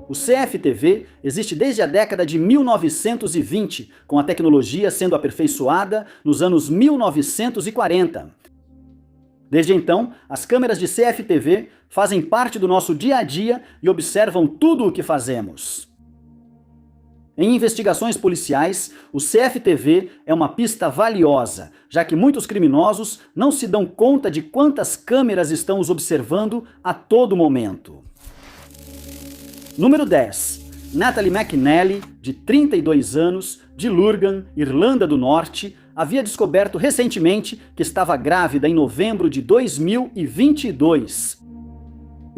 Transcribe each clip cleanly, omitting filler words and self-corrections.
O CFTV existe desde a década de 1920, com a tecnologia sendo aperfeiçoada nos anos 1940. Desde então, as câmeras de CFTV fazem parte do nosso dia a dia e observam tudo o que fazemos. Em investigações policiais, o CFTV é uma pista valiosa, já que muitos criminosos não se dão conta de quantas câmeras estão os observando a todo momento. Número 10. Natalie McNally, de 32 anos, de Lurgan, Irlanda do Norte, havia descoberto recentemente que estava grávida em novembro de 2022.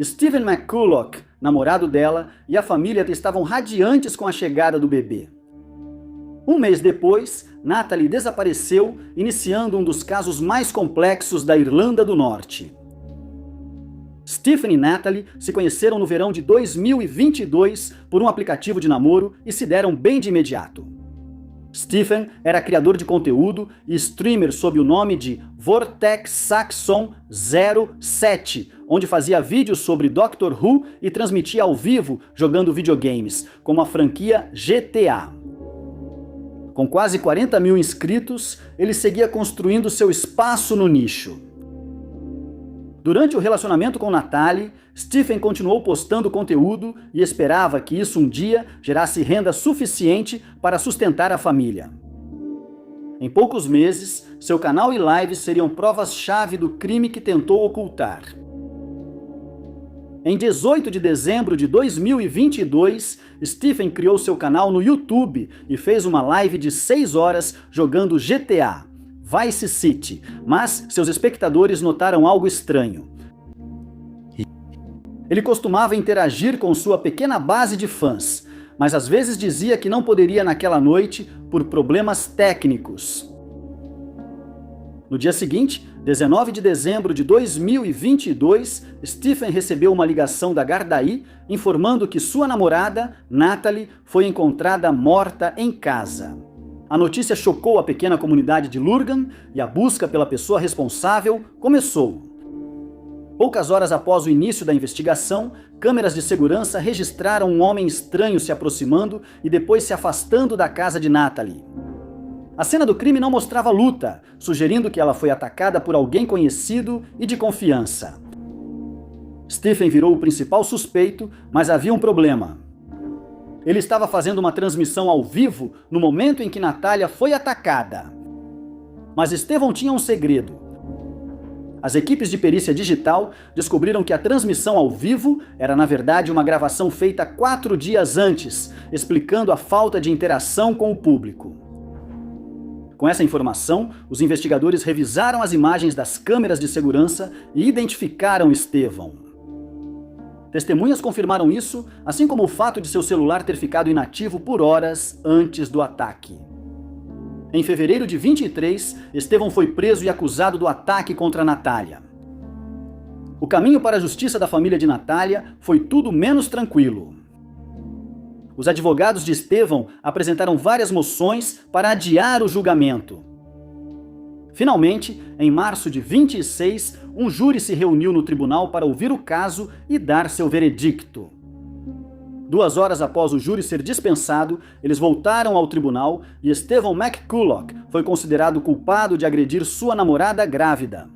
Stephen McCulloch, namorado dela, e a família estavam radiantes com a chegada do bebê. Um mês depois, Natalie desapareceu, iniciando um dos casos mais complexos da Irlanda do Norte. Stephen e Natalie se conheceram no verão de 2022 por um aplicativo de namoro e se deram bem de imediato. Stephen era criador de conteúdo e streamer sob o nome de Vortex Saxon 07, onde fazia vídeos sobre Doctor Who e transmitia ao vivo jogando videogames, como a franquia GTA. Com quase 40 mil inscritos, ele seguia construindo seu espaço no nicho. Durante o relacionamento com Natalie, Stephen continuou postando conteúdo e esperava que isso um dia gerasse renda suficiente para sustentar a família. Em poucos meses, seu canal e lives seriam provas-chave do crime que tentou ocultar. Em 18 de dezembro de 2022, Stephen criou seu canal no YouTube e fez uma live de 6 horas jogando GTA, Vice City, mas seus espectadores notaram algo estranho. Ele costumava interagir com sua pequena base de fãs, mas às vezes dizia que não poderia naquela noite por problemas técnicos. No dia seguinte, 19 de dezembro de 2022, Stephen recebeu uma ligação da Gardaí informando que sua namorada, Natalie, foi encontrada morta em casa. A notícia chocou a pequena comunidade de Lurgan e a busca pela pessoa responsável começou. Poucas horas após o início da investigação, câmeras de segurança registraram um homem estranho se aproximando e depois se afastando da casa de Natalie. A cena do crime não mostrava luta, sugerindo que ela foi atacada por alguém conhecido e de confiança. Stephen virou o principal suspeito, mas havia um problema. Ele estava fazendo uma transmissão ao vivo no momento em que Natália foi atacada. Mas Stephen tinha um segredo. As equipes de perícia digital descobriram que a transmissão ao vivo era, na verdade, uma gravação feita 4 dias antes, explicando a falta de interação com o público. Com essa informação, os investigadores revisaram as imagens das câmeras de segurança e identificaram Stephen. Testemunhas confirmaram isso, assim como o fato de seu celular ter ficado inativo por horas antes do ataque. Em fevereiro de 23, Stephen foi preso e acusado do ataque contra Natália. O caminho para a justiça da família de Natália foi tudo menos tranquilo. Os advogados de Stephen apresentaram várias moções para adiar o julgamento. Finalmente, em março de 26, um júri se reuniu no tribunal para ouvir o caso e dar seu veredicto. 2 horas após o júri ser dispensado, eles voltaram ao tribunal e Stephen McCulloch foi considerado culpado de agredir sua namorada grávida.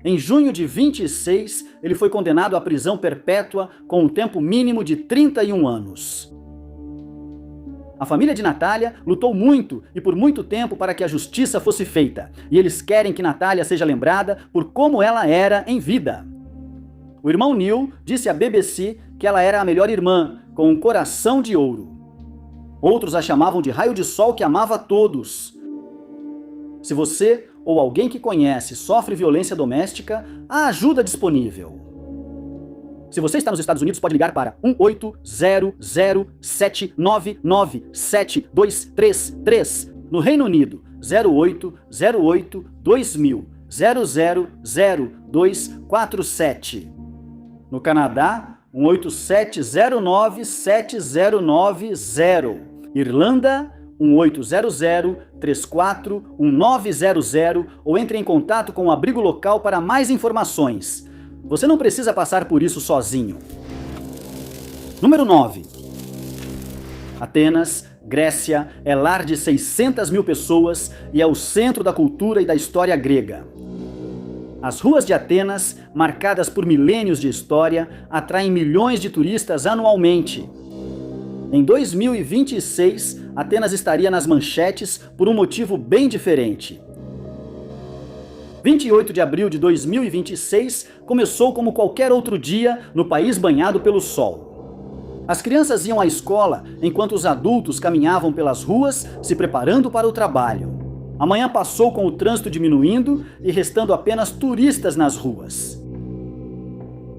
Em junho de 26, ele foi condenado à prisão perpétua com um tempo mínimo de 31 anos. A família de Natália lutou muito e por muito tempo para que a justiça fosse feita, e eles querem que Natália seja lembrada por como ela era em vida. O irmão Neil disse à BBC que ela era a melhor irmã, com um coração de ouro. Outros a chamavam de raio de sol que amava todos. Se você ou alguém que conhece sofre violência doméstica, há ajuda disponível. Se você está nos Estados Unidos, pode ligar para 1-800-799-7233. No Reino Unido, 0808-2000, 000-247. No Canadá, 18709-7090. Irlanda, 1800-34-1900 ou entre em contato com o abrigo local para mais informações. Você não precisa passar por isso sozinho. Número 9. Atenas, Grécia, é lar de 600 mil pessoas e é o centro da cultura e da história grega. As ruas de Atenas, marcadas por milênios de história, atraem milhões de turistas anualmente. Em 2026, Atenas estaria nas manchetes por um motivo bem diferente. 28 de abril de 2026 começou como qualquer outro dia no país banhado pelo sol. As crianças iam à escola enquanto os adultos caminhavam pelas ruas se preparando para o trabalho. A manhã passou com o trânsito diminuindo e restando apenas turistas nas ruas.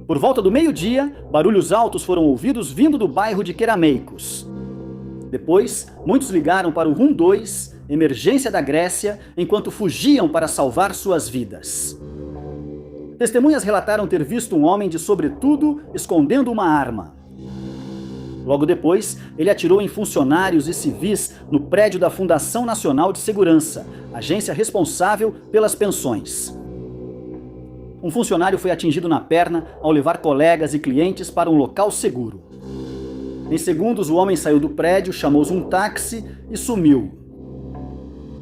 Por volta do meio-dia, barulhos altos foram ouvidos vindo do bairro de Kerameikos. Depois, muitos ligaram para o 112, emergência da Grécia, enquanto fugiam para salvar suas vidas. Testemunhas relataram ter visto um homem de sobretudo escondendo uma arma. Logo depois, ele atirou em funcionários e civis no prédio da Fundação Nacional de Segurança, agência responsável pelas pensões. Um funcionário foi atingido na perna ao levar colegas e clientes para um local seguro. Em segundos, o homem saiu do prédio, chamou um táxi e sumiu.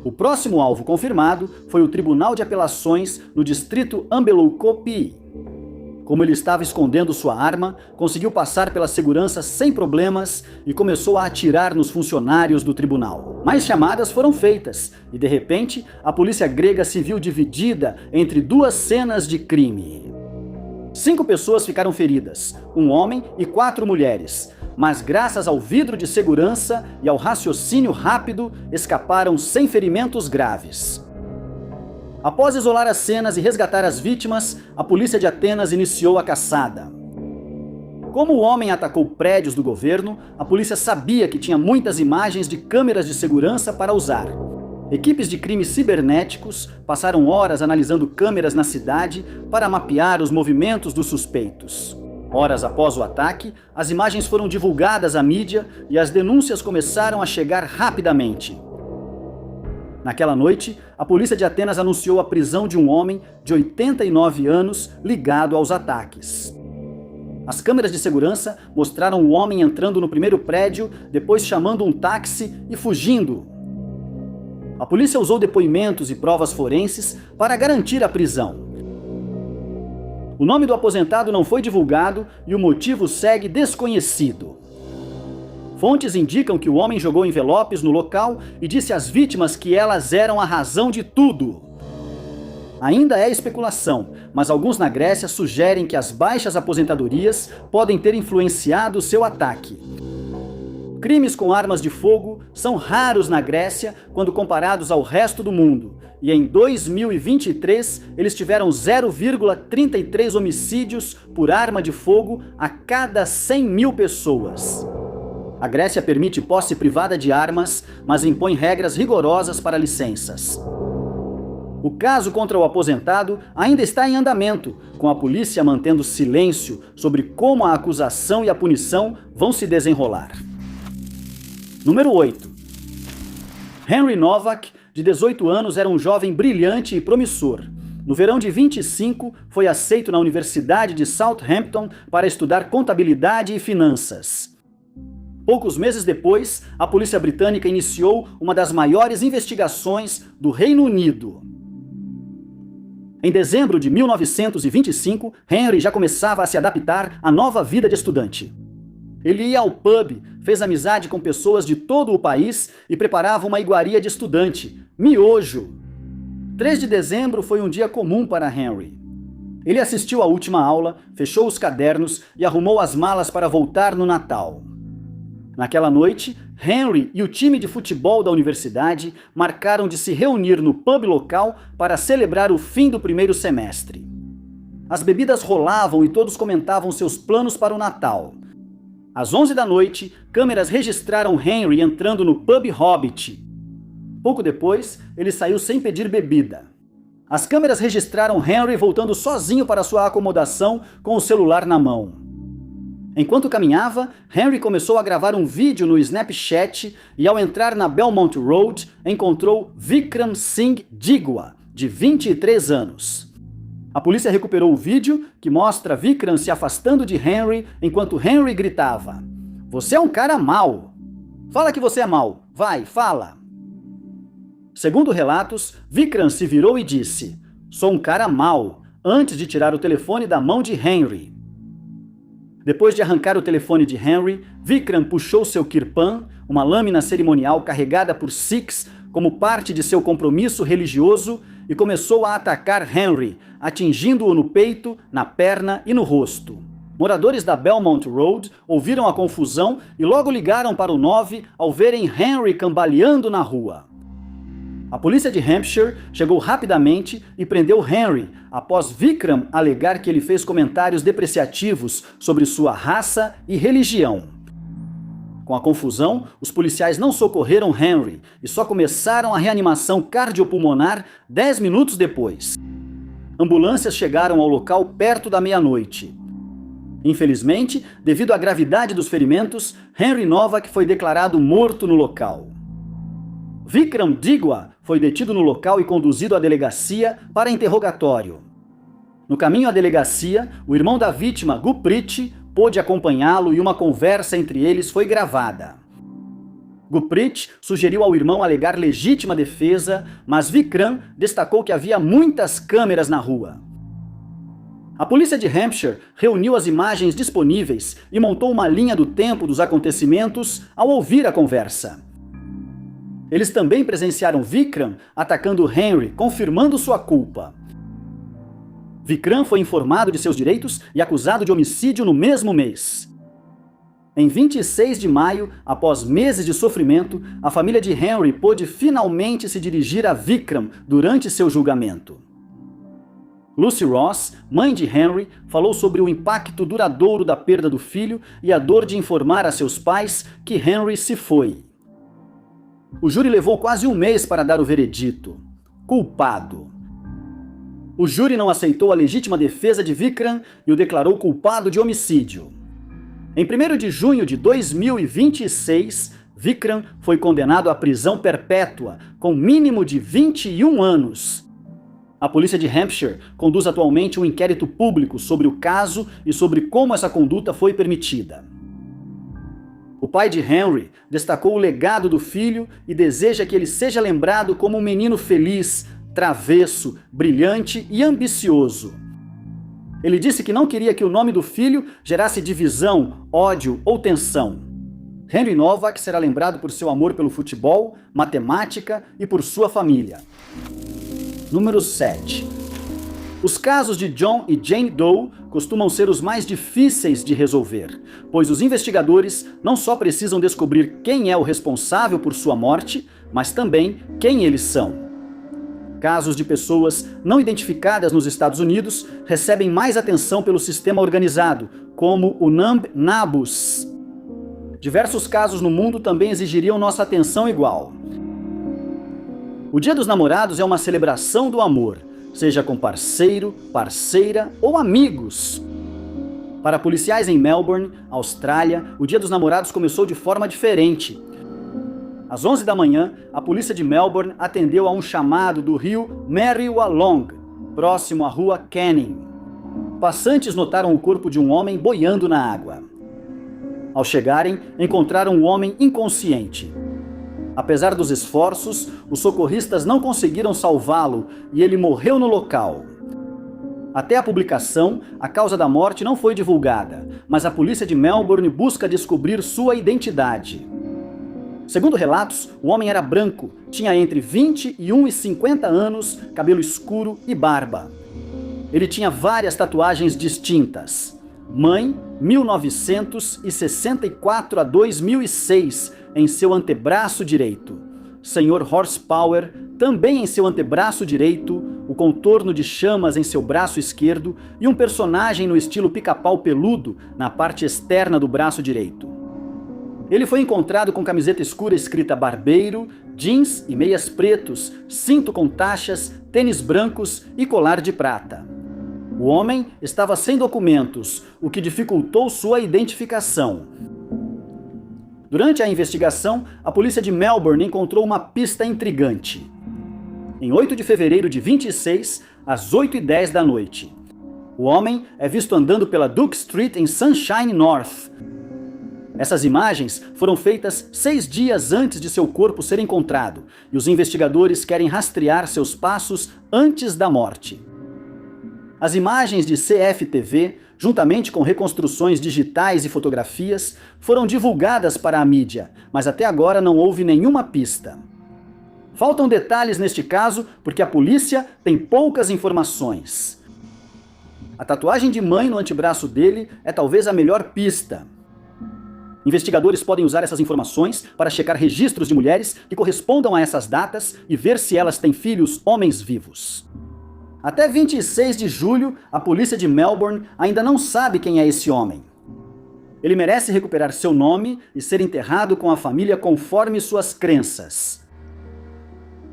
O próximo alvo confirmado foi o Tribunal de Apelações no distrito Ambeloukopi. Como ele estava escondendo sua arma, conseguiu passar pela segurança sem problemas e começou a atirar nos funcionários do tribunal. Mais chamadas foram feitas e, de repente, a polícia grega se viu dividida entre duas cenas de crime. 5 pessoas ficaram feridas, um homem e 4 mulheres, mas graças ao vidro de segurança e ao raciocínio rápido, escaparam sem ferimentos graves. Após isolar as cenas e resgatar as vítimas, a polícia de Atenas iniciou a caçada. Como o homem atacou prédios do governo, a polícia sabia que tinha muitas imagens de câmeras de segurança para usar. Equipes de crimes cibernéticos passaram horas analisando câmeras na cidade para mapear os movimentos dos suspeitos. Horas após o ataque, as imagens foram divulgadas à mídia e as denúncias começaram a chegar rapidamente. Naquela noite, a polícia de Atenas anunciou a prisão de um homem de 89 anos ligado aos ataques. As câmeras de segurança mostraram o homem entrando no primeiro prédio, depois chamando um táxi e fugindo. A polícia usou depoimentos e provas forenses para garantir a prisão. O nome do aposentado não foi divulgado e o motivo segue desconhecido. Fontes indicam que o homem jogou envelopes no local e disse às vítimas que elas eram a razão de tudo. Ainda é especulação, mas alguns na Grécia sugerem que as baixas aposentadorias podem ter influenciado seu ataque. Crimes com armas de fogo são raros na Grécia quando comparados ao resto do mundo, e em 2023 eles tiveram 0,33 homicídios por arma de fogo a cada 100 mil pessoas. A Grécia permite posse privada de armas, mas impõe regras rigorosas para licenças. O caso contra o aposentado ainda está em andamento, com a polícia mantendo silêncio sobre como a acusação e a punição vão se desenrolar. Número 8. Henry Novak, de 18 anos, era um jovem brilhante e promissor. No verão de 25, foi aceito na Universidade de Southampton para estudar contabilidade e finanças. Poucos meses depois, a polícia britânica iniciou uma das maiores investigações do Reino Unido. Em dezembro de 1925, Henry já começava a se adaptar à nova vida de estudante. Ele ia ao pub, fez amizade com pessoas de todo o país e preparava uma iguaria de estudante, miojo. 3 de dezembro foi um dia comum para Henry. Ele assistiu à última aula, fechou os cadernos e arrumou as malas para voltar no Natal. Naquela noite, Henry e o time de futebol da universidade marcaram de se reunir no pub local para celebrar o fim do primeiro semestre. As bebidas rolavam e todos comentavam seus planos para o Natal. Às 11 da noite, câmeras registraram Henry entrando no pub Hobbit. Pouco depois, ele saiu sem pedir bebida. As câmeras registraram Henry voltando sozinho para sua acomodação com o celular na mão. Enquanto caminhava, Henry começou a gravar um vídeo no Snapchat e, ao entrar na Belmont Road, encontrou Vikram Singh Digwa, de 23 anos. A polícia recuperou o vídeo que mostra Vikram se afastando de Henry enquanto Henry gritava: "Você é um cara mau! Fala que você é mau! Vai, fala!" Segundo relatos, Vikram se virou e disse: "Sou um cara mau", antes de tirar o telefone da mão de Henry. Depois de arrancar o telefone de Henry, Vikram puxou seu kirpan, uma lâmina cerimonial carregada por Sikhs como parte de seu compromisso religioso, e começou a atacar Henry, atingindo-o no peito, na perna e no rosto. Moradores da Belmont Road ouviram a confusão e logo ligaram para o 9 ao verem Henry cambaleando na rua. A polícia de Hampshire chegou rapidamente e prendeu Henry, após Vikram alegar que ele fez comentários depreciativos sobre sua raça e religião. Com a confusão, os policiais não socorreram Henry e só começaram a reanimação cardiopulmonar 10 minutos depois. Ambulâncias chegaram ao local perto da meia-noite. Infelizmente, devido à gravidade dos ferimentos, Henry Novak foi declarado morto no local. Vikram Digwa foi detido no local e conduzido à delegacia para interrogatório. No caminho à delegacia, o irmão da vítima, Gurpreet, pôde acompanhá-lo e uma conversa entre eles foi gravada. Gurpreet sugeriu ao irmão alegar legítima defesa, mas Vikram destacou que havia muitas câmeras na rua. A polícia de Hampshire reuniu as imagens disponíveis e montou uma linha do tempo dos acontecimentos ao ouvir a conversa. Eles também presenciaram Vikram atacando Henry, confirmando sua culpa. Vikram foi informado de seus direitos e acusado de homicídio no mesmo mês. Em 26 de maio, após meses de sofrimento, a família de Henry pôde finalmente se dirigir a Vikram durante seu julgamento. Lucy Ross, mãe de Henry, falou sobre o impacto duradouro da perda do filho e a dor de informar a seus pais que Henry se foi. O júri levou quase um mês para dar o veredito: culpado. O júri não aceitou a legítima defesa de Vikram e o declarou culpado de homicídio. Em 1º de junho de 2026, Vikram foi condenado à prisão perpétua, com mínimo de 21 anos. A polícia de Hampshire conduz atualmente um inquérito público sobre o caso e sobre como essa conduta foi permitida. O pai de Henry destacou o legado do filho e deseja que ele seja lembrado como um menino feliz, travesso, brilhante e ambicioso. Ele disse que não queria que o nome do filho gerasse divisão, ódio ou tensão. Henry Novak será lembrado por seu amor pelo futebol, matemática e por sua família. Número 7. Os casos de John e Jane Doe costumam ser os mais difíceis de resolver, pois os investigadores não só precisam descobrir quem é o responsável por sua morte, mas também quem eles são. Casos de pessoas não identificadas nos Estados Unidos recebem mais atenção pelo sistema organizado, como o NAMB NABUS. Diversos casos no mundo também exigiriam nossa atenção igual. O Dia dos Namorados é uma celebração do amor, seja com parceiro, parceira ou amigos. Para policiais em Melbourne, Austrália, o Dia dos Namorados começou de forma diferente. Às 11 da manhã, a polícia de Melbourne atendeu a um chamado do rio Merriwa-Long, próximo à rua Canning. Passantes notaram o corpo de um homem boiando na água. Ao chegarem, encontraram o homem inconsciente. Apesar dos esforços, os socorristas não conseguiram salvá-lo e ele morreu no local. Até a publicação, a causa da morte não foi divulgada, mas a polícia de Melbourne busca descobrir sua identidade. Segundo relatos, o homem era branco, tinha entre 21 e 50 anos, cabelo escuro e barba. Ele tinha várias tatuagens distintas. Mãe, 1964 a 2006, em seu antebraço direito. Senhor Horsepower, também em seu antebraço direito, o contorno de chamas em seu braço esquerdo e um personagem no estilo pica-pau peludo na parte externa do braço direito. Ele foi encontrado com camiseta escura escrita barbeiro, jeans e meias pretos, cinto com taxas, tênis brancos e colar de prata. O homem estava sem documentos, o que dificultou sua identificação. Durante a investigação, a polícia de Melbourne encontrou uma pista intrigante. em 8 de fevereiro de 26, às 8h10 da noite. O homem é visto andando pela Duke Street em Sunshine North. Essas imagens foram feitas 6 dias antes de seu corpo ser encontrado, e os investigadores querem rastrear seus passos antes da morte. As imagens de CFTV, juntamente com reconstruções digitais e fotografias, foram divulgadas para a mídia, mas até agora não houve nenhuma pista. Faltam detalhes neste caso porque a polícia tem poucas informações. A tatuagem de mãe no antebraço dele é talvez a melhor pista. Investigadores podem usar essas informações para checar registros de mulheres que correspondam a essas datas e ver se elas têm filhos homens vivos. Até 26 de julho, a polícia de Melbourne ainda não sabe quem é esse homem. Ele merece recuperar seu nome e ser enterrado com a família conforme suas crenças.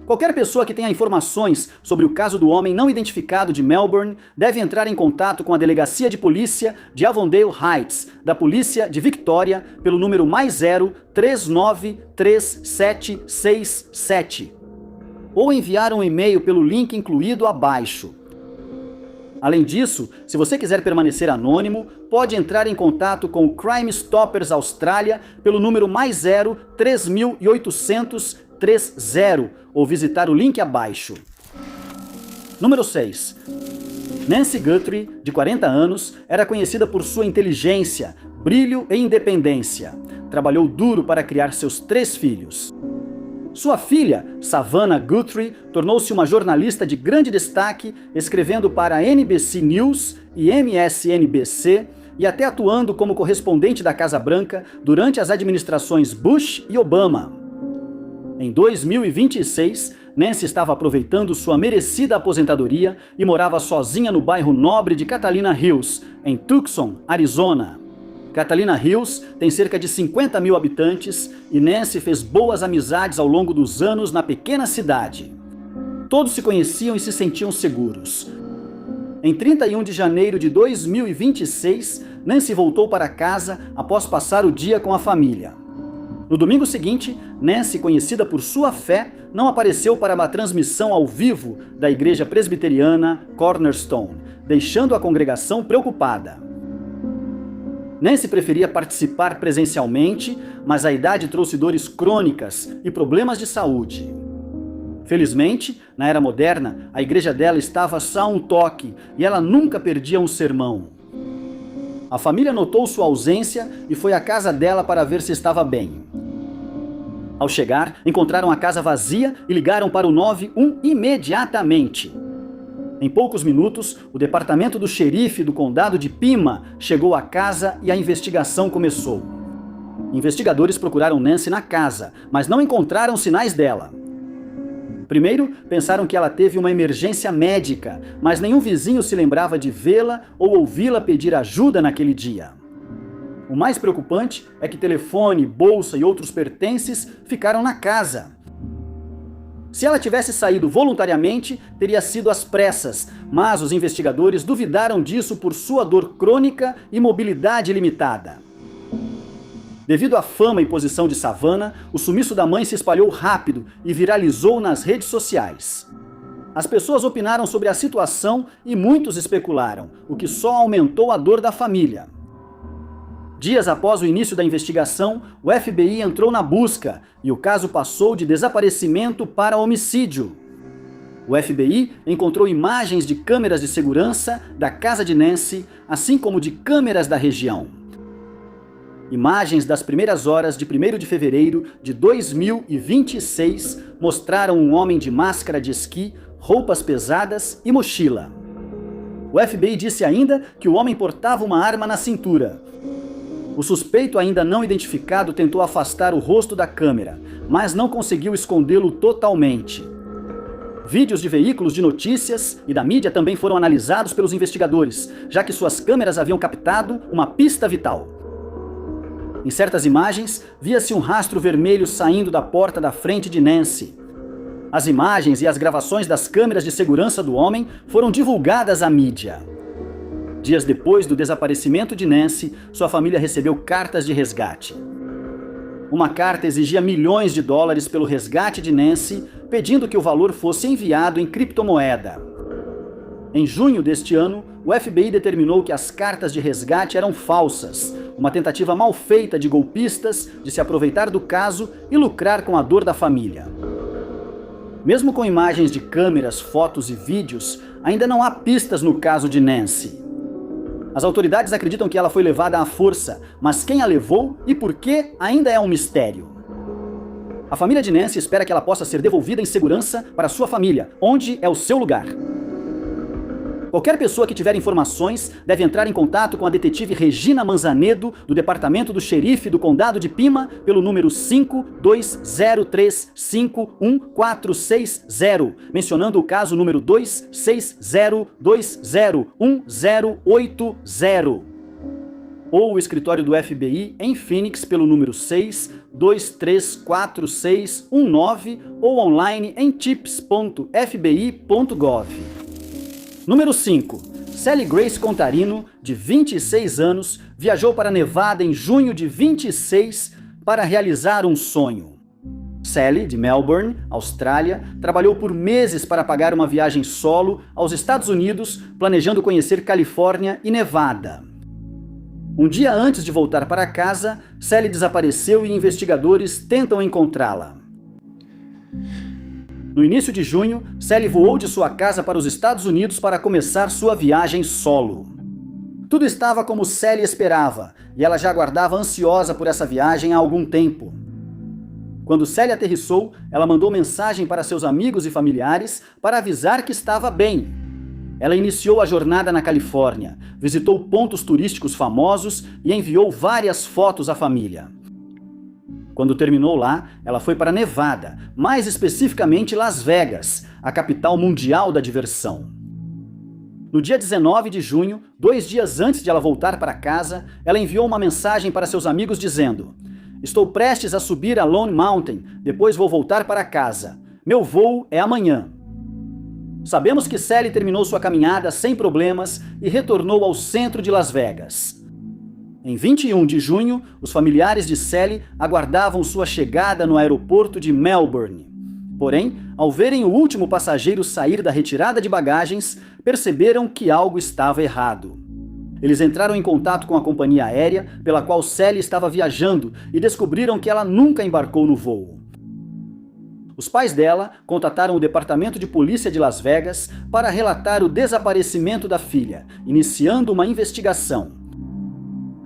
Qualquer pessoa que tenha informações sobre o caso do homem não identificado de Melbourne deve entrar em contato com a Delegacia de Polícia de Avondale Heights, da Polícia de Victoria, pelo número +0 393767, ou enviar um e-mail pelo link incluído abaixo. Além disso, se você quiser permanecer anônimo, pode entrar em contato com o Crime Stoppers Austrália pelo número +0 3800 30 ou visitar o link abaixo. Número 6. Nancy Guthrie, de 40 anos, era conhecida por sua inteligência, brilho e independência. Trabalhou duro para criar seus 3 filhos. Sua filha, Savannah Guthrie, tornou-se uma jornalista de grande destaque, escrevendo para a NBC News e MSNBC e até atuando como correspondente da Casa Branca durante as administrações Bush e Obama. Em 2026, Nancy estava aproveitando sua merecida aposentadoria e morava sozinha no bairro nobre de Catalina Hills, em Tucson, Arizona. Catalina Hills tem cerca de 50 mil habitantes e Nancy fez boas amizades ao longo dos anos na pequena cidade. Todos se conheciam e se sentiam seguros. Em 31 de janeiro de 2026, Nancy voltou para casa após passar o dia com a família. No domingo seguinte, Nancy, conhecida por sua fé, não apareceu para uma transmissão ao vivo da igreja presbiteriana Cornerstone, deixando a congregação preocupada. Nancy preferia participar presencialmente, mas a idade trouxe dores crônicas e problemas de saúde. Felizmente, na era moderna, a igreja dela estava só a um toque e ela nunca perdia um sermão. A família notou sua ausência e foi à casa dela para ver se estava bem. Ao chegar, encontraram a casa vazia e ligaram para o 91 imediatamente. Em poucos minutos, o departamento do xerife do condado de Pima chegou à casa e a investigação começou. Investigadores procuraram Nancy na casa, mas não encontraram sinais dela. Primeiro, pensaram que ela teve uma emergência médica, mas nenhum vizinho se lembrava de vê-la ou ouvi-la pedir ajuda naquele dia. O mais preocupante é que telefone, bolsa e outros pertences ficaram na casa. Se ela tivesse saído voluntariamente, teria sido às pressas, mas os investigadores duvidaram disso por sua dor crônica e mobilidade limitada. Devido à fama e posição de Savannah, o sumiço da mãe se espalhou rápido e viralizou nas redes sociais. As pessoas opinaram sobre a situação e muitos especularam, o que só aumentou a dor da família. Dias após o início da investigação, o FBI entrou na busca e o caso passou de desaparecimento para homicídio. O FBI encontrou imagens de câmeras de segurança da casa de Nancy, assim como de câmeras da região. Imagens das primeiras horas de 1º de fevereiro de 2026 mostraram um homem de máscara de esqui, roupas pesadas e mochila. O FBI disse ainda que o homem portava uma arma na cintura. O suspeito ainda não identificado tentou afastar o rosto da câmera, mas não conseguiu escondê-lo totalmente. Vídeos de veículos de notícias e da mídia também foram analisados pelos investigadores, já que suas câmeras haviam captado uma pista vital. Em certas imagens, via-se um rastro vermelho saindo da porta da frente de Nancy. As imagens e as gravações das câmeras de segurança do homem foram divulgadas à mídia. Dias depois do desaparecimento de Nancy, sua família recebeu cartas de resgate. Uma carta exigia $milhões pelo resgate de Nancy, pedindo que o valor fosse enviado em criptomoeda. Em junho deste ano, o FBI determinou que as cartas de resgate eram falsas, uma tentativa mal feita de golpistas de se aproveitar do caso e lucrar com a dor da família. Mesmo com imagens de câmeras, fotos e vídeos, ainda não há pistas no caso de Nancy. As autoridades acreditam que ela foi levada à força, mas quem a levou e por quê ainda é um mistério. A família de Nancy espera que ela possa ser devolvida em segurança para sua família, onde é o seu lugar. Qualquer pessoa que tiver informações deve entrar em contato com a detetive Regina Manzanedo, do Departamento do Xerife do Condado de Pima, pelo número 5203511460, mencionando o caso número 260201080. Ou o escritório do FBI em Phoenix pelo número 6234619 ou online em tips.fbi.gov. Número 5. Sally Grace Contarino, de 26 anos, viajou para Nevada em junho de 26 para realizar um sonho. Sally, de Melbourne, Austrália, trabalhou por meses para pagar uma viagem solo aos Estados Unidos, planejando conhecer Califórnia e Nevada. Um dia antes de voltar para casa, Sally desapareceu e investigadores tentam encontrá-la. No início de junho, Sally voou de sua casa para os Estados Unidos para começar sua viagem solo. Tudo estava como Sally esperava, e ela já aguardava ansiosa por essa viagem há algum tempo. Quando Sally aterrissou, ela mandou mensagem para seus amigos e familiares para avisar que estava bem. Ela iniciou a jornada na Califórnia, visitou pontos turísticos famosos e enviou várias fotos à família. Quando terminou lá, ela foi para Nevada, mais especificamente Las Vegas, a capital mundial da diversão. No dia 19 de junho, 2 dias antes de ela voltar para casa, ela enviou uma mensagem para seus amigos dizendo: "Estou prestes a subir a Lone Mountain, depois vou voltar para casa. Meu voo é amanhã." Sabemos que Sally terminou sua caminhada sem problemas e retornou ao centro de Las Vegas. Em 21 de junho, os familiares de Sally aguardavam sua chegada no aeroporto de Melbourne. Porém, ao verem o último passageiro sair da retirada de bagagens, perceberam que algo estava errado. Eles entraram em contato com a companhia aérea pela qual Sally estava viajando e descobriram que ela nunca embarcou no voo. Os pais dela contataram o Departamento de Polícia de Las Vegas para relatar o desaparecimento da filha, iniciando uma investigação.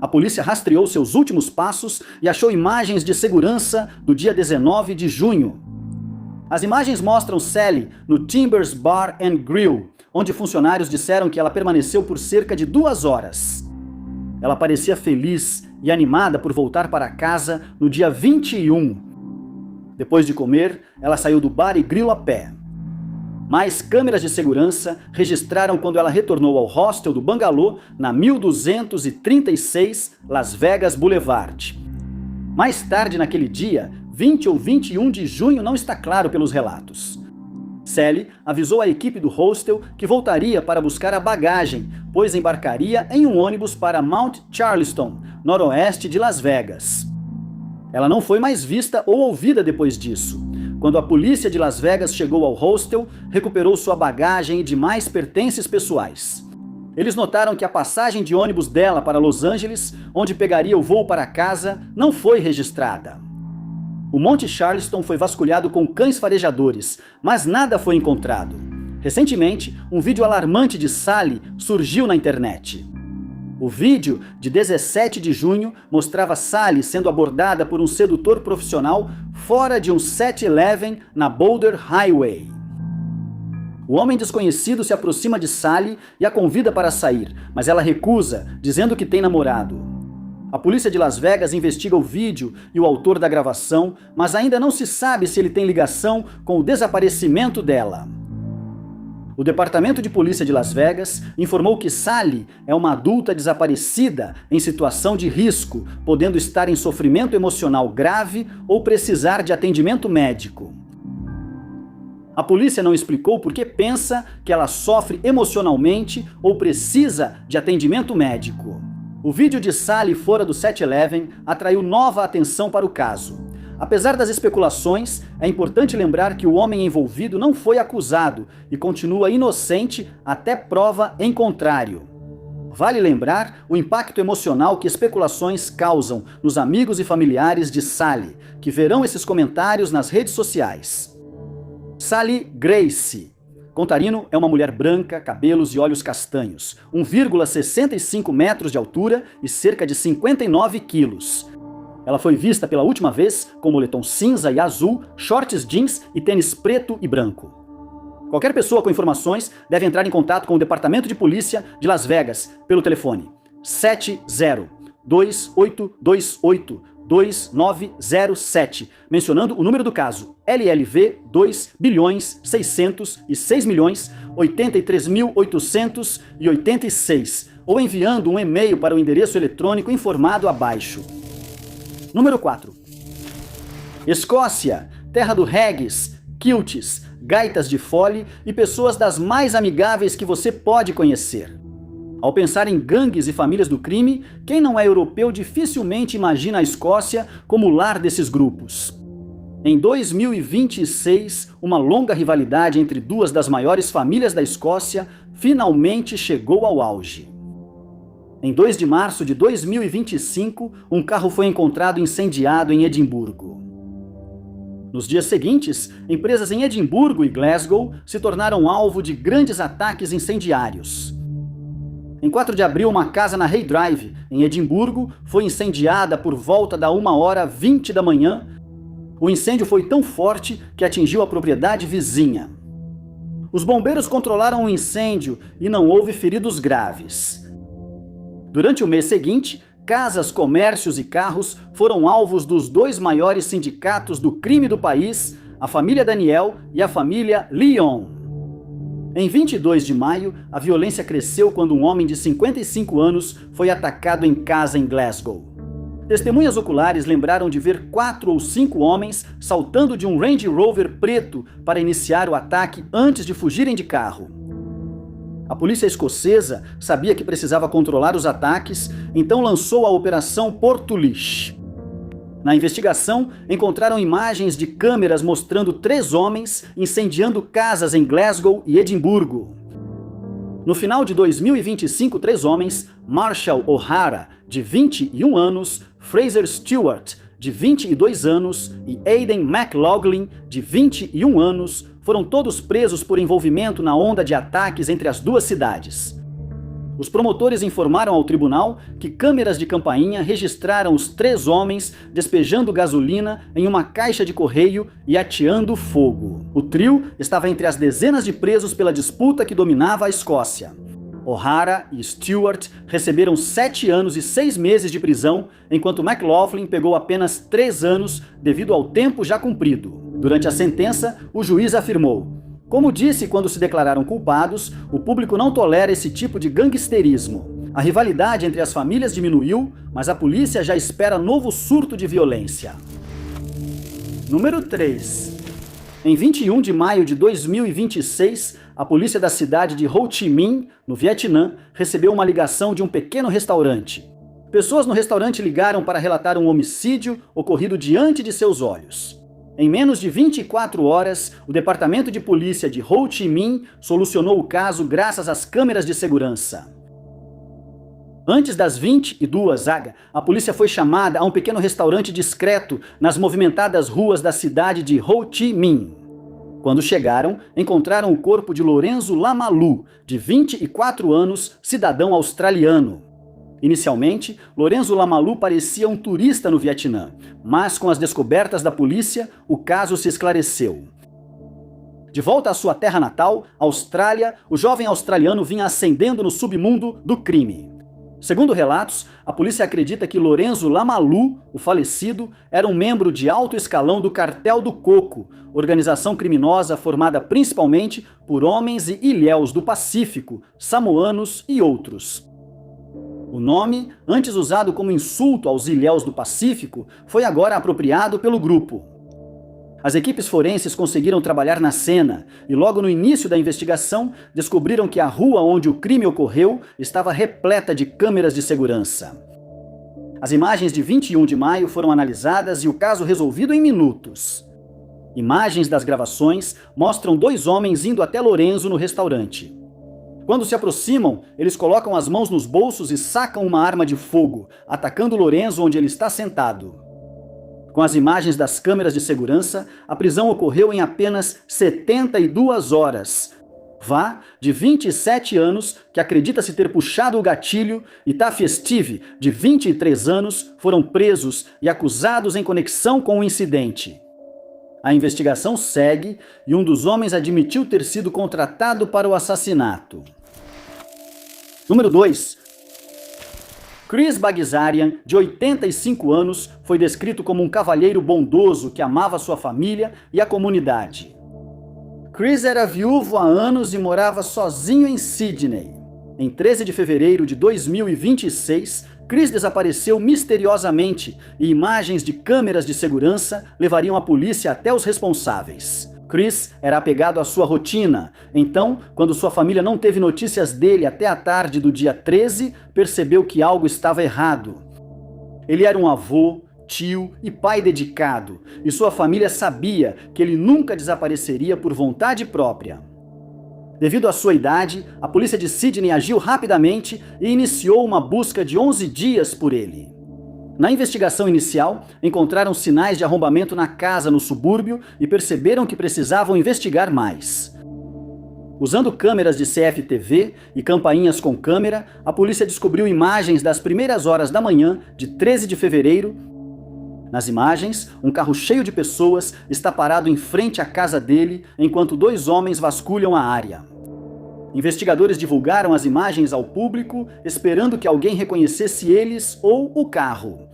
A polícia rastreou seus últimos passos e achou imagens de segurança do dia 19 de junho. As imagens mostram Sally no Timbers Bar and Grill, onde funcionários disseram que ela permaneceu por cerca de 2 horas. Ela parecia feliz e animada por voltar para casa no dia 21. Depois de comer, ela saiu do bar e grill a pé. Mais câmeras de segurança registraram quando ela retornou ao hostel do Bangalô na 1236 Las Vegas Boulevard. Mais tarde naquele dia, 20 ou 21 de junho, não está claro pelos relatos. Sally avisou a equipe do hostel que voltaria para buscar a bagagem, pois embarcaria em um ônibus para Mount Charleston, noroeste de Las Vegas. Ela não foi mais vista ou ouvida depois disso. Quando a polícia de Las Vegas chegou ao hostel, recuperou sua bagagem e demais pertences pessoais. Eles notaram que a passagem de ônibus dela para Los Angeles, onde pegaria o voo para casa, não foi registrada. O Monte Charleston foi vasculhado com cães farejadores, mas nada foi encontrado. Recentemente, um vídeo alarmante de Sally surgiu na internet. O vídeo, de 17 de junho, mostrava Sally sendo abordada por um sedutor profissional fora de um 7-Eleven na Boulder Highway. O homem desconhecido se aproxima de Sally e a convida para sair, mas ela recusa, dizendo que tem namorado. A polícia de Las Vegas investiga o vídeo e o autor da gravação, mas ainda não se sabe se ele tem ligação com o desaparecimento dela. O Departamento de Polícia de Las Vegas informou que Sally é uma adulta desaparecida em situação de risco, podendo estar em sofrimento emocional grave ou precisar de atendimento médico. A polícia não explicou por que pensa que ela sofre emocionalmente ou precisa de atendimento médico. O vídeo de Sally fora do 7-Eleven atraiu nova atenção para o caso. Apesar das especulações, é importante lembrar que o homem envolvido não foi acusado e continua inocente até prova em contrário. Vale lembrar o impacto emocional que especulações causam nos amigos e familiares de Sally, que verão esses comentários nas redes sociais. Sally Grace. Contarino é uma mulher branca, cabelos e olhos castanhos, 1,65 metros de altura e cerca de 59 quilos. Ela foi vista pela última vez com moletom cinza e azul, shorts jeans e tênis preto e branco. Qualquer pessoa com informações deve entrar em contato com o Departamento de Polícia de Las Vegas pelo telefone 70-2828-2907, mencionando o número do caso LLV 2.606.83.886, ou enviando um e-mail para o endereço eletrônico informado abaixo. Número 4. Escócia, terra do haggis, quilts, gaitas de fole e pessoas das mais amigáveis que você pode conhecer. Ao pensar em gangues e famílias do crime, quem não é europeu dificilmente imagina a Escócia como o lar desses grupos. Em 2026, uma longa rivalidade entre duas das maiores famílias da Escócia finalmente chegou ao auge. Em 2 de março de 2025, um carro foi encontrado incendiado em Edimburgo. Nos dias seguintes, empresas em Edimburgo e Glasgow se tornaram alvo de grandes ataques incendiários. Em 4 de abril, uma casa na Hay Drive, em Edimburgo, foi incendiada por volta da 1h20 da manhã. O incêndio foi tão forte que atingiu a propriedade vizinha. Os bombeiros controlaram o incêndio e não houve feridos graves. Durante o mês seguinte, casas, comércios e carros foram alvos dos 2 maiores sindicatos do crime do país, a família Daniel e a família Lyon. Em 22 de maio, a violência cresceu quando um homem de 55 anos foi atacado em casa em Glasgow. Testemunhas oculares lembraram de ver 4 ou 5 homens saltando de um Range Rover preto para iniciar o ataque antes de fugirem de carro. A polícia escocesa sabia que precisava controlar os ataques, então lançou a Operação Portulaoise. Na investigação, encontraram imagens de câmeras mostrando 3 homens incendiando casas em Glasgow e Edimburgo. No final de 2025, 3 homens, Marshall O'Hara, de 21 anos, Fraser Stewart, de 22 anos, e Aidan McLaughlin, de 21 anos, foram todos presos por envolvimento na onda de ataques entre as duas cidades. Os promotores informaram ao tribunal que câmeras de campainha registraram os 3 homens despejando gasolina em uma caixa de correio e ateando fogo. O trio estava entre as dezenas de presos pela disputa que dominava a Escócia. O'Hara e Stewart receberam 7 anos e 6 meses de prisão, enquanto McLaughlin pegou apenas 3 anos devido ao tempo já cumprido. Durante a sentença, o juiz afirmou: "Como disse quando se declararam culpados, o público não tolera esse tipo de gangsterismo. A rivalidade entre as famílias diminuiu, mas a polícia já espera novo surto de violência." Número 3. Em 21 de maio de 2026, a polícia da cidade de Ho Chi Minh, no Vietnã, recebeu uma ligação de um pequeno restaurante. Pessoas no restaurante ligaram para relatar um homicídio ocorrido diante de seus olhos. Em menos de 24 horas, o Departamento de Polícia de Ho Chi Minh solucionou o caso graças às câmeras de segurança. Antes das 22h, a polícia foi chamada a um pequeno restaurante discreto nas movimentadas ruas da cidade de Ho Chi Minh. Quando chegaram, encontraram o corpo de Lorenzo Lamalu, de 24 anos, cidadão australiano. Inicialmente, Lorenzo Lamalu parecia um turista no Vietnã, mas com as descobertas da polícia, o caso se esclareceu. De volta à sua terra natal, Austrália, o jovem australiano vinha ascendendo no submundo do crime. Segundo relatos, a polícia acredita que Lorenzo Lamalu, o falecido, era um membro de alto escalão do Cartel do Coco, organização criminosa formada principalmente por homens e ilhéus do Pacífico, samoanos e outros. O nome, antes usado como insulto aos ilhéus do Pacífico, foi agora apropriado pelo grupo. As equipes forenses conseguiram trabalhar na cena e logo no início da investigação descobriram que a rua onde o crime ocorreu estava repleta de câmeras de segurança. As imagens de 21 de maio foram analisadas e o caso resolvido em minutos. Imagens das gravações mostram 2 homens indo até Lorenzo no restaurante. Quando se aproximam, eles colocam as mãos nos bolsos e sacam uma arma de fogo, atacando Lorenzo onde ele está sentado. Com as imagens das câmeras de segurança, a prisão ocorreu em apenas 72 horas. Vá, de 27 anos, que acredita-se ter puxado o gatilho, e Taffy Steve, de 23 anos, foram presos e acusados em conexão com o incidente. A investigação segue e um dos homens admitiu ter sido contratado para o assassinato. Número 2. Chris Bagdasarian, de 85 anos, foi descrito como um cavalheiro bondoso que amava sua família e a comunidade. Chris era viúvo há anos e morava sozinho em Sydney. Em 13 de fevereiro de 2026, Chris desapareceu misteriosamente e imagens de câmeras de segurança levariam a polícia até os responsáveis. Chris era apegado à sua rotina, então, quando sua família não teve notícias dele até a tarde do dia 13, percebeu que algo estava errado. Ele era um avô, tio e pai dedicado, e sua família sabia que ele nunca desapareceria por vontade própria. Devido à sua idade, a polícia de Sydney agiu rapidamente e iniciou uma busca de 11 dias por ele. Na investigação inicial, encontraram sinais de arrombamento na casa no subúrbio e perceberam que precisavam investigar mais. Usando câmeras de CFTV e campainhas com câmera, a polícia descobriu imagens das primeiras horas da manhã de 13 de fevereiro. Nas imagens, um carro cheio de pessoas está parado em frente à casa dele, enquanto 2 homens vasculham a área. Investigadores divulgaram as imagens ao público, esperando que alguém reconhecesse eles ou o carro.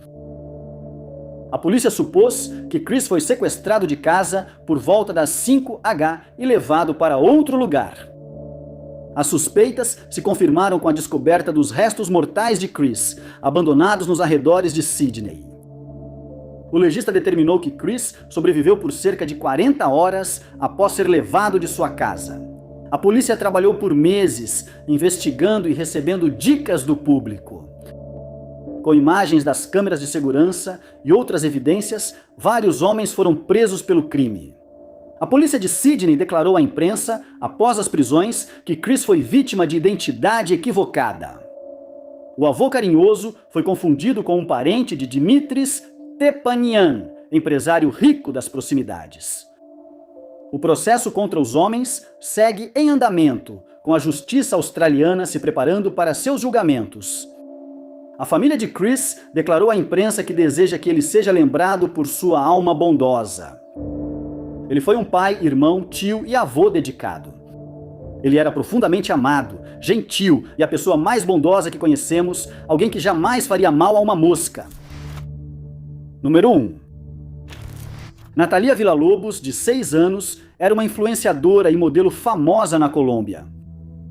A polícia supôs que Chris foi sequestrado de casa por volta das 5h e levado para outro lugar. As suspeitas se confirmaram com a descoberta dos restos mortais de Chris, abandonados nos arredores de Sydney. O legista determinou que Chris sobreviveu por cerca de 40 horas após ser levado de sua casa. A polícia trabalhou por meses, investigando e recebendo dicas do público. Com imagens das câmeras de segurança e outras evidências, vários homens foram presos pelo crime. A polícia de Sydney declarou à imprensa, após as prisões, que Chris foi vítima de identidade equivocada. O avô carinhoso foi confundido com um parente de Dimitris Tepanian, empresário rico das proximidades. O processo contra os homens segue em andamento, com a justiça australiana se preparando para seus julgamentos. A família de Chris declarou à imprensa que deseja que ele seja lembrado por sua alma bondosa. Ele foi um pai, irmão, tio e avô dedicado. Ele era profundamente amado, gentil e a pessoa mais bondosa que conhecemos, alguém que jamais faria mal a uma mosca. Número 1. Natalia Villalobos, de 6 anos, era uma influenciadora e modelo famosa na Colômbia.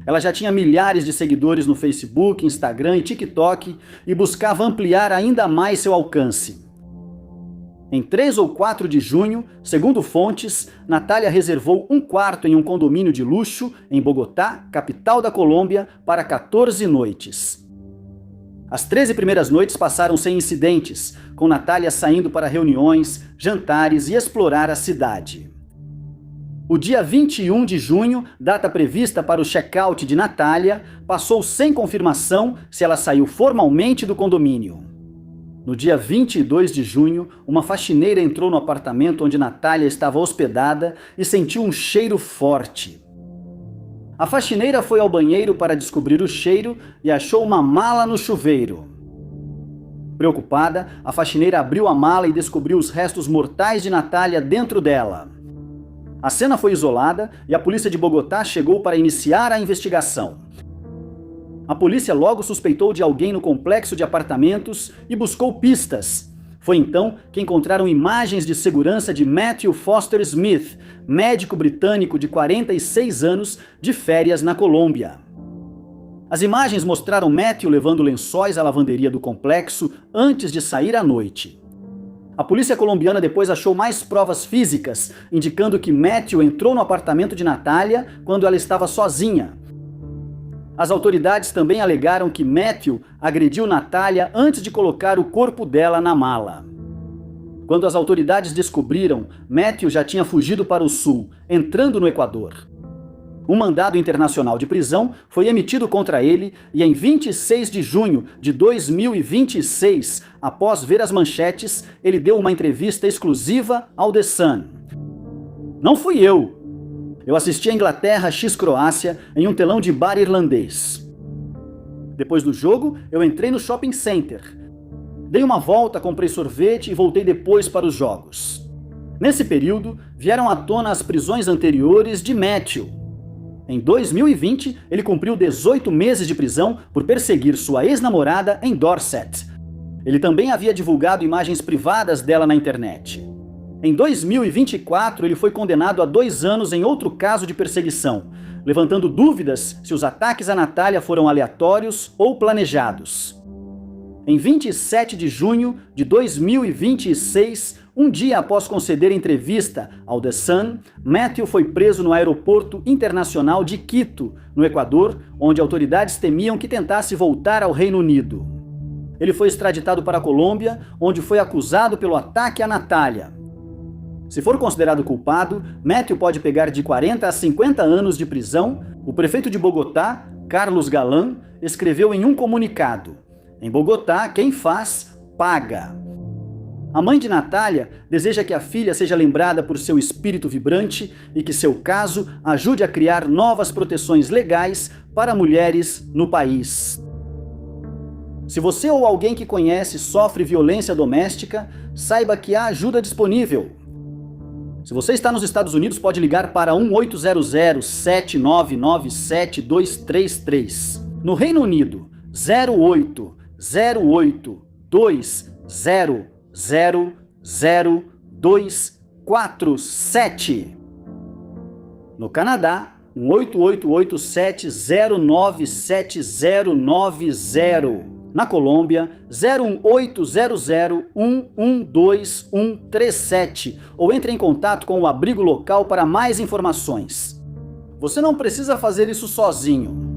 Ela já tinha milhares de seguidores no Facebook, Instagram e TikTok e buscava ampliar ainda mais seu alcance. Em 3 ou 4 de junho, segundo fontes, Natália reservou um quarto em um condomínio de luxo em Bogotá, capital da Colômbia, para 14 noites. As 13 primeiras noites passaram sem incidentes, com Natália saindo para reuniões, jantares e explorar a cidade. O dia 21 de junho, data prevista para o check-out de Natália, passou sem confirmação se ela saiu formalmente do condomínio. No dia 22 de junho, uma faxineira entrou no apartamento onde Natália estava hospedada e sentiu um cheiro forte. A faxineira foi ao banheiro para descobrir o cheiro e achou uma mala no chuveiro. Preocupada, a faxineira abriu a mala e descobriu os restos mortais de Natália dentro dela. A cena foi isolada e a polícia de Bogotá chegou para iniciar a investigação. A polícia logo suspeitou de alguém no complexo de apartamentos e buscou pistas. Foi então que encontraram imagens de segurança de Matthew Foster Smith, médico britânico de 46 anos, de férias na Colômbia. As imagens mostraram Matthew levando lençóis à lavanderia do complexo antes de sair à noite. A polícia colombiana depois achou mais provas físicas, indicando que Matthew entrou no apartamento de Natália quando ela estava sozinha. As autoridades também alegaram que Matthew agrediu Natália antes de colocar o corpo dela na mala. Quando as autoridades descobriram, Matthew já tinha fugido para o sul, entrando no Equador. Um mandado internacional de prisão foi emitido contra ele e em 26 de junho de 2026, após ver as manchetes, ele deu uma entrevista exclusiva ao The Sun. Não fui eu. Eu assisti a Inglaterra x Croácia em um telão de bar irlandês. Depois do jogo, eu entrei no shopping center. Dei uma volta, comprei sorvete e voltei depois para os jogos. Nesse período, vieram à tona as prisões anteriores de Matthew. Em 2020, ele cumpriu 18 meses de prisão por perseguir sua ex-namorada em Dorset. Ele também havia divulgado imagens privadas dela na internet. Em 2024, ele foi condenado a 2 anos em outro caso de perseguição, levantando dúvidas se os ataques a Natália foram aleatórios ou planejados. Em 27 de junho de 2026, um dia após conceder entrevista ao The Sun, Matthew foi preso no aeroporto internacional de Quito, no Equador, onde autoridades temiam que tentasse voltar ao Reino Unido. Ele foi extraditado para a Colômbia, onde foi acusado pelo ataque a Natália. Se for considerado culpado, Matthew pode pegar de 40 a 50 anos de prisão. O prefeito de Bogotá, Carlos Galán, escreveu em um comunicado: em Bogotá, quem faz, paga. A mãe de Natália deseja que a filha seja lembrada por seu espírito vibrante e que seu caso ajude a criar novas proteções legais para mulheres no país. Se você ou alguém que conhece sofre violência doméstica, saiba que há ajuda disponível. Se você está nos Estados Unidos, pode ligar para 1-800-7997-233. No Reino Unido, 0800-247. No Canadá, 1-888-70979090. Na Colômbia, 01800-112137. Ou entre em contato com o abrigo local para mais informações. Você não precisa fazer isso sozinho.